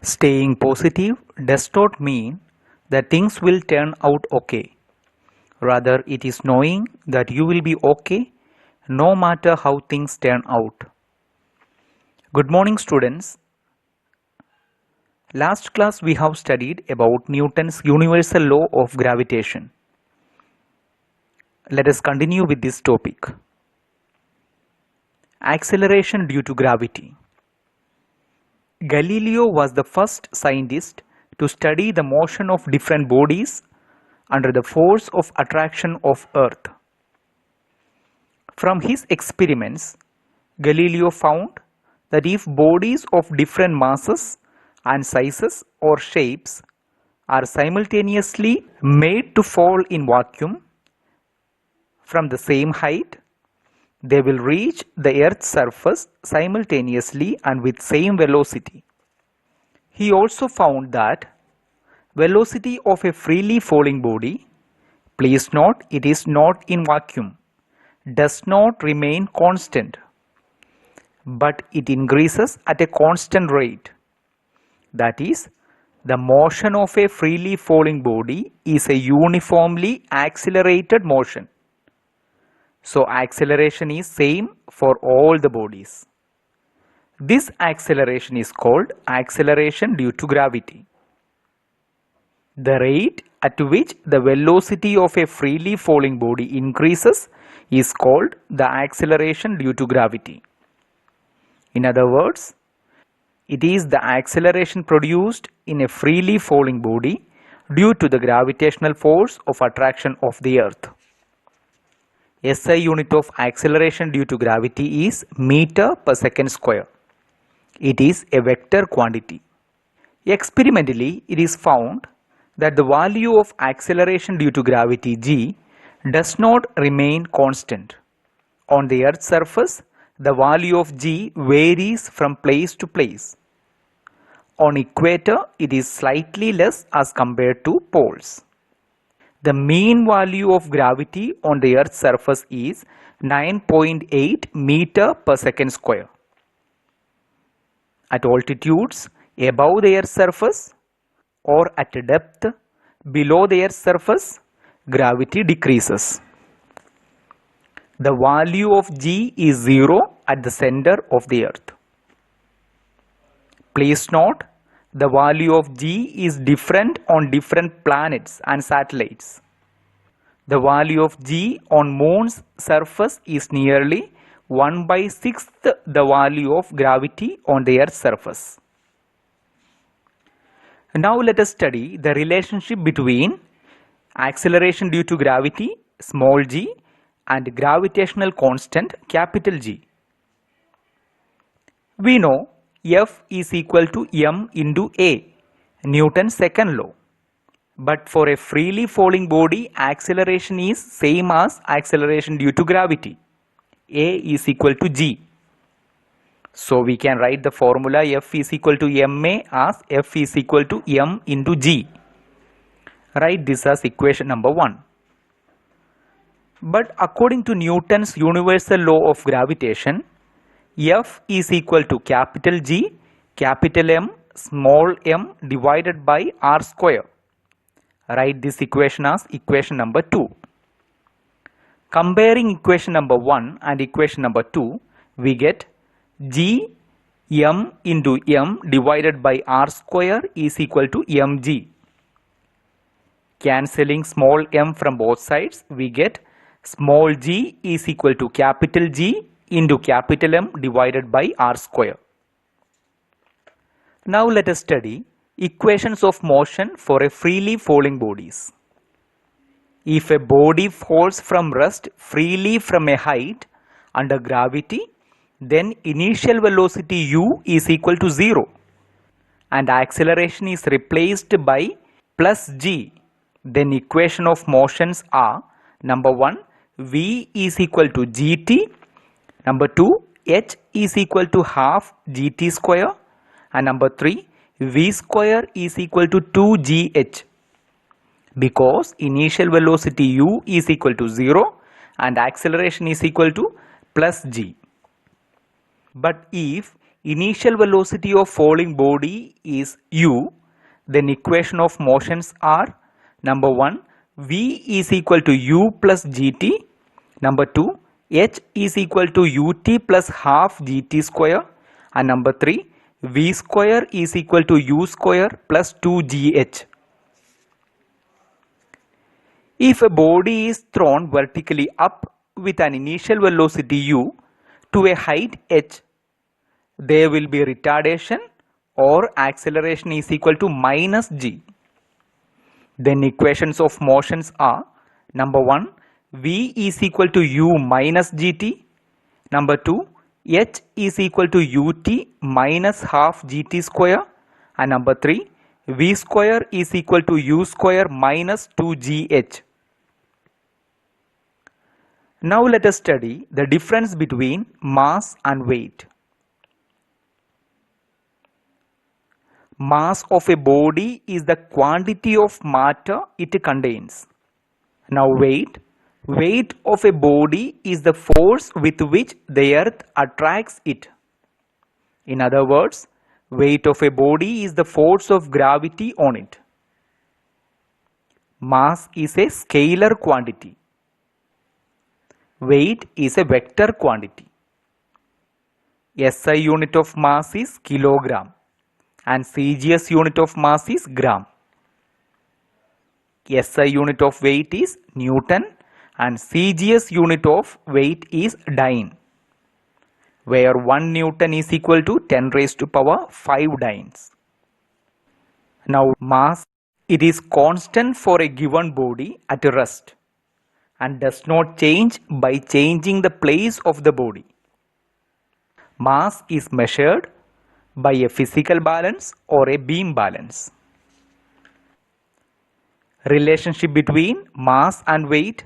Staying positive does not mean that things will turn out okay. Rather, it is knowing that you will be okay no matter how things turn out. Good morning, students. Last class we have studied about Newton's universal law of gravitation. Let us continue with this topic. Acceleration due to gravity. Galileo was the first scientist to study the motion of different bodies under the force of attraction of Earth. From his experiments, Galileo found that if bodies of different masses and sizes or shapes are simultaneously made to fall in vacuum from the same height, they will reach the Earth's surface simultaneously and with same velocity. He also found that velocity of a freely falling body, please note it is not in vacuum, does not remain constant, but it increases at a constant rate. That is, the motion of a freely falling body is a uniformly accelerated motion. So acceleration is same for all the bodies. This acceleration is called acceleration due to gravity. The rate at which the velocity of a freely falling body increases is called the acceleration due to gravity. In other words, it is the acceleration produced in a freely falling body due to the gravitational force of attraction of the Earth. SI unit of acceleration due to gravity is meter per second square. It is a vector quantity. Experimentally, it is found that the value of acceleration due to gravity g does not remain constant. On the Earth's surface, the value of g varies from place to place. On equator, it is slightly less as compared to poles. The mean value of gravity on the Earth's surface is 9.8 meter per second square. At altitudes above the Earth's surface or at a depth below the Earth's surface, gravity decreases. The value of g is 0 at the center of the Earth. Please note, the value of g is different on different planets and satellites. The value of g on Moon's surface is nearly 1/6 the value of gravity on the Earth's surface. Now let us study the relationship between acceleration due to gravity small g and gravitational constant capital G. We know F is equal to m into a, Newton's second law. But for a freely falling body, acceleration is same as acceleration due to gravity. A is equal to g. So we can write the formula F is equal to ma as F is equal to m into g. Write this as equation number 1. But according to Newton's universal law of gravitation, F is equal to capital G, capital M, small m divided by r square. Write this equation as equation number 2. Comparing equation number 1 and equation number 2, we get G m into m divided by r square is equal to mg. Cancelling small m from both sides, we get small g is equal to capital G into capital M divided by r square. Now let us study equations of motion for a freely falling bodies. If a body falls from rest freely from a height under gravity, then initial velocity u is equal to 0 and acceleration is replaced by plus g. Then equation of motions are number 1 v is equal to gt, number 2 h is equal to half gt square, and number 3 v square is equal to 2gh, because initial velocity u is equal to 0 and acceleration is equal to plus g. But if initial velocity of falling body is u, then equation of motions are number 1 v is equal to u plus gt, number 2 h is equal to ut plus half gt square, and number 3 v square is equal to u square plus 2gh. If a body is thrown vertically up with an initial velocity u to a height h, there will be retardation or acceleration is equal to minus g. Then equations of motions are number 1 v is equal to u minus gt, number 2 h is equal to ut minus half gt square, and number 3 v square is equal to u square minus 2gh. Now let us study the difference between mass and weight. Mass of a body is the quantity of matter it contains. Now weight of a body is the force with which the earth attracts it. In other words, weight of a body is the force of gravity on it. Mass is a scalar quantity. Weight is a vector quantity. SI unit of mass is kilogram and CGS unit of mass is gram. SI unit of weight is Newton and CGS unit of weight is dyne, where 1 Newton is equal to 10 raised to power 5 dynes. Now mass, it is constant for a given body at rest and does not change by changing the place of the body. Mass is measured by a physical balance or a beam balance. Relationship between mass and weight.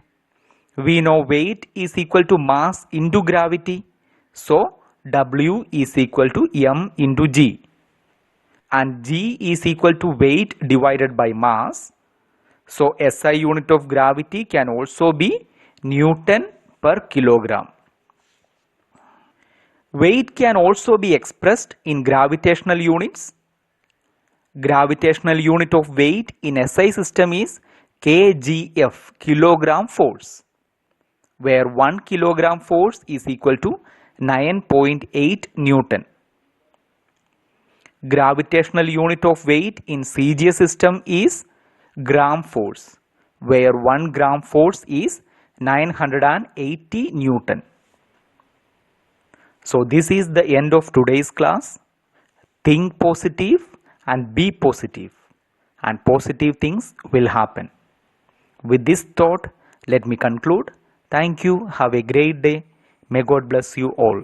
We know weight is equal to mass into gravity. So W is equal to m into g. And g is equal to weight divided by mass. So SI unit of gravity can also be Newton per kilogram. Weight can also be expressed in gravitational units. Gravitational unit of weight in SI system is kgf, kilogram force, where 1 kilogram force is equal to 9.8 Newton. Gravitational unit of weight in CGS system is gram force, where 1 gram force is 980 Newton. So this is the end of today's class. Think positive and be positive, and positive things will happen. With this thought, let me conclude. Thank you. Have a great day. May God bless you all.